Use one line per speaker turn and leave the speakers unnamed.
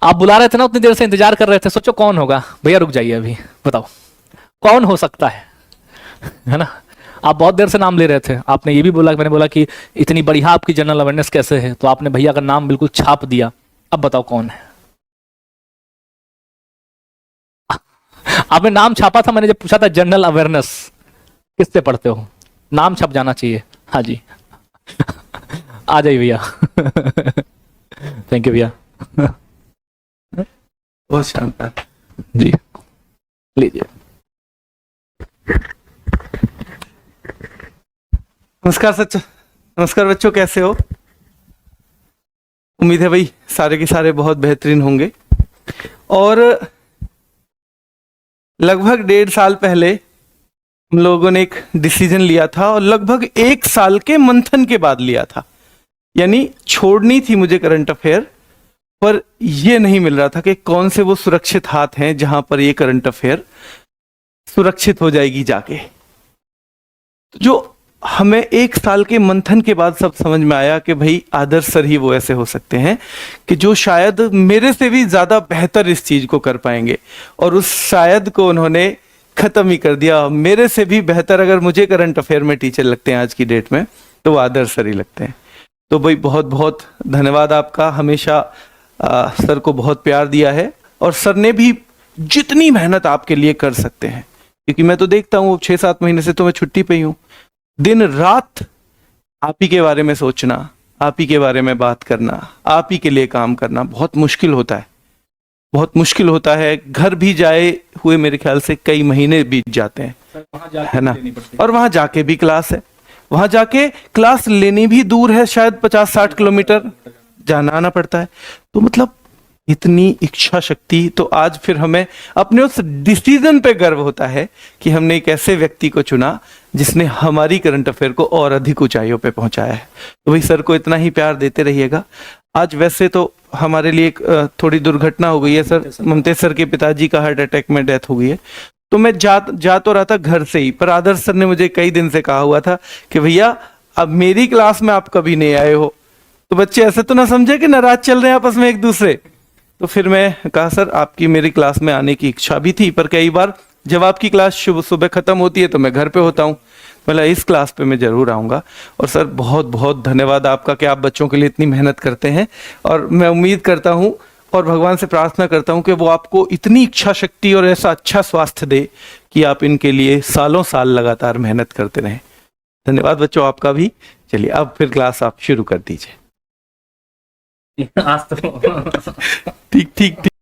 आप बुला रहे थे ना, उतनी देर से इंतजार कर रहे थे, सोचो कौन होगा। भैया रुक जाइए अभी, बताओ कौन हो सकता है ना। आप बहुत देर से नाम ले रहे थे, आपने ये भी बोला, मैंने बोला कि इतनी बढ़िया आपकी जनरल अवेयरनेस कैसे है, तो आपने भैया का नाम बिल्कुल छाप दिया। अब बताओ कौन है। आपने नाम छापा था, मैंने जब पूछा था जनरल अवेयरनेस किससे पढ़ते हो, नाम छप जाना चाहिए। हाँ जी, आ जाइए भैया। थैंक यू भैया।
बहुत शानदार।
जी लीजिए।
नमस्कार सच, नमस्कार बच्चों, कैसे हो? उम्मीद है भाई सारे के सारे बहुत बेहतरीन होंगे। और लगभग 1.5 साल पहले हम लोगों ने एक डिसीजन लिया था, और लगभग 1 साल के मंथन के बाद लिया था। यानी छोड़नी थी मुझे करंट अफेयर, पर यह नहीं मिल रहा था कि कौन से वो सुरक्षित हाथ हैं जहां पर ये करंट अफेयर सुरक्षित हो जाएगी जाके। जो हमें 1 साल के मंथन के बाद सब समझ में आया कि भाई आदर्श सर ही वो ऐसे हो सकते हैं कि जो शायद मेरे से भी ज्यादा बेहतर इस चीज को कर पाएंगे, और उस शायद को उन्होंने खत्म ही कर दिया। मेरे से भी बेहतर अगर मुझे करंट अफेयर में टीचर लगते हैं आज की डेट में, तो वो आदर्श सर ही लगते हैं। तो भाई बहुत बहुत धन्यवाद आपका, हमेशा सर को बहुत प्यार दिया है, और सर ने भी जितनी मेहनत आपके लिए कर सकते हैं, क्योंकि मैं तो देखता हूँ 6-7 महीने से तो मैं छुट्टी पे ही हूँ, दिन रात आप ही के बारे में सोचना, आप ही के बारे में बात करना, आप ही के लिए काम करना बहुत मुश्किल होता है, बहुत मुश्किल होता है। घर भी जाए हुए मेरे ख्याल से कई महीने बीत जाते हैं, है ना। और वहां जाके भी क्लास है, वहां जाके क्लास लेनी भी दूर है, शायद 50-60 किलोमीटर जाना आना पड़ता है। तो मतलब इतनी इच्छा शक्ति, तो आज फिर हमें अपने उस डिसीजन पे गर्व होता है कि हमने एक ऐसे व्यक्ति को चुना जिसने हमारी करंट अफेयर को और अधिक ऊंचाइयों पे पहुंचाया है। तो भाई सर को इतना ही प्यार देते रहिएगा। आज वैसे तो हमारे लिए एक थोड़ी दुर्घटना हो गई है सर, ममतेज सर के पिताजी का हार्ट अटैक में डेथ हो गई है। तो मैं जा तो रहा था घर से ही, पर आदर्श सर ने मुझे कई दिन से कहा हुआ था कि भैया अब मेरी क्लास में आप कभी नहीं आए हो, तो बच्चे ऐसे तो ना समझे कि नाराज चल रहे हैं आपस में एक दूसरे। तो फिर मैं कहा सर आपकी मेरी क्लास में आने की इच्छा भी थी, पर कई बार जब आपकी क्लास सुबह खत्म होती है तो मैं घर पे होता हूँ, मतलब इस क्लास पे मैं जरूर आऊँगा। और सर बहुत बहुत धन्यवाद आपका कि आप बच्चों के लिए इतनी मेहनत करते हैं, और मैं उम्मीद करता हूँ और भगवान से प्रार्थना करता हूँ कि वो आपको इतनी इच्छा शक्ति और ऐसा अच्छा स्वास्थ्य दे कि आप इनके लिए सालों साल लगातार मेहनत करते रहें। धन्यवाद बच्चों आपका भी। चलिए अब फिर क्लास आप शुरू कर दीजिए।
आज तो
ठीक ठीक ठीक।